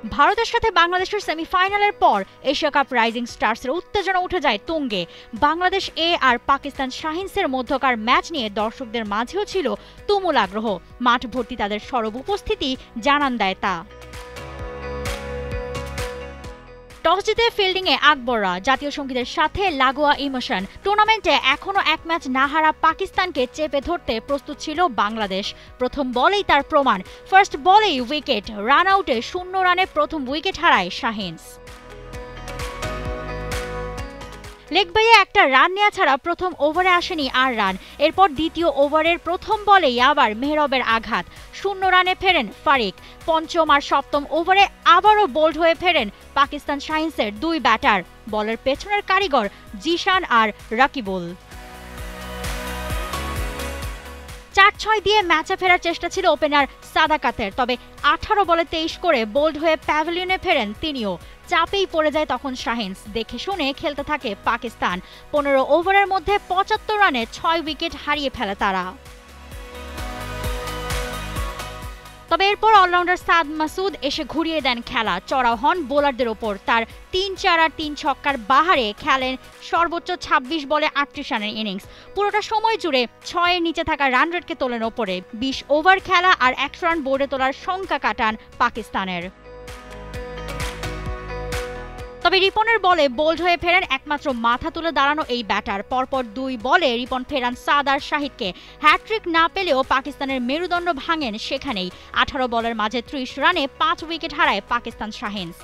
ভারতের সাথে বাংলাদেশের সেমিফাইনালের পর এশিয়া কাপ রাইজিং স্টার্সের উত্তেজনা উঠে যায় তুঙ্গে। বাংলাদেশ এ আর পাকিস্তান শাহিনসের মধ্যকার ম্যাচ নিয়ে দর্শকদের মাঝেও ছিল তুমুল আগ্রহ। মাঠ ভর্তি তাদের সরব উপস্থিতি জানান দেয় তা। টস জিতে ফিল্ডিংয়ে আকবররা, জাতীয় সঙ্গীতের সাথে লাগোয়া ইমোশন। টুর্নামেন্টে এখনও এক ম্যাচ না হারা পাকিস্তানকে চেপে ধরতে প্রস্তুত ছিল বাংলাদেশ। প্রথম বলেই তার প্রমাণ, ফার্স্ট বলেই উইকেট। রান আউটে 0 রানে প্রথম উইকেট হারায় শাহিনস। লেগ বাইয়ে একটা রান নেওয়া ছাড়া প্রথম ওভারে আসেনি আর রান। এরপর দ্বিতীয় ওভারের প্রথম বলেই আবার মেহরবের আঘাত, 0 রানে ফেরেন ফারিক। পঞ্চম আর সপ্তম ওভারে আবারও বোল্ড হয়ে ফেরেন পাকিস্তান শাহিনসের 2 ব্যাটার, বলের পেছনের কারিগর জিশান আর রাকিবুল। 4-6 দিয়ে ম্যাচে ফেরার চেষ্টা ছিল ওপেনার সাদাকাতের, তবে 18 বলে 23 করে বোল্ড হয়ে প্যাভিলিয়নে ফেরেন তিনিও। চাপেই পড়ে যায় তখন শাহিনস। দেখে শুনে খেলতে থাকে পাকিস্তান। 15 ওভারের মধ্যে 75 রানে 6 উইকেট হারিয়ে ফেলে তারা। তবে এরপর অলরাউন্ডার সাদ মাসুদ এসে ঘুরিয়ে দেন খেলা। চড়াও হন বোলারদের ওপর। তার 3-4 আর 3 ছক্কার বাহারে খেলেন সর্বোচ্চ 26 বলে 38 রানের ইনিংস। পুরোটা সময় জুড়ে 6-এর নিচে থাকা রান রেটকে তোলেন ওপরে। 20 ওভার খেলা আর 100 রান বোর্ডে তোলার সংখ্যা কাটান পাকিস্তানের। তবে রিপনের বলে বোল্ড হয়ে ফেরেন একমাত্র মাথা তুলে দাঁড়ানো এই ব্যাটার। পরপর 2 বলে রিপন ফেরান সাদ আর শাহিদকে। হ্যাট্রিক না পেলেও পাকিস্তানের মেরুদণ্ড ভাঙেন সেখানেই। 18 বলের মাঝে 30 রানে 5 উইকেট হারায় পাকিস্তান শাহিনস।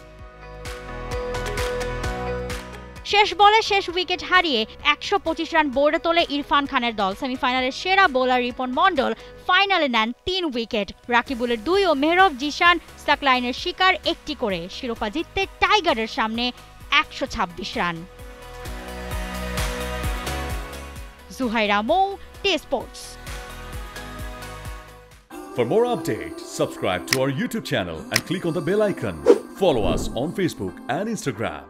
শেষ বলে শেষ উইকেট হারিয়ে 125 রান বোর্ডে তোলে ইরফান খানের দল। সেমিফাইনালের সেরা বোলার রিপন মন্ডল ফাইনালে নেন 3 উইকেট। রাকিবুলের 2 ও মেহরব জিশান সাকলাইনের শিকার 1টি করে। শিরোপা জিততে টাইগারের সামনে 126 run. Juhaira Mou, T Sports. For more updates, subscribe to our YouTube channel and click on the bell icon. Follow us on Facebook and Instagram.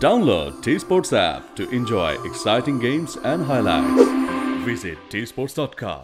Download T-Sports app to enjoy exciting games and highlights. Visit tsports.com.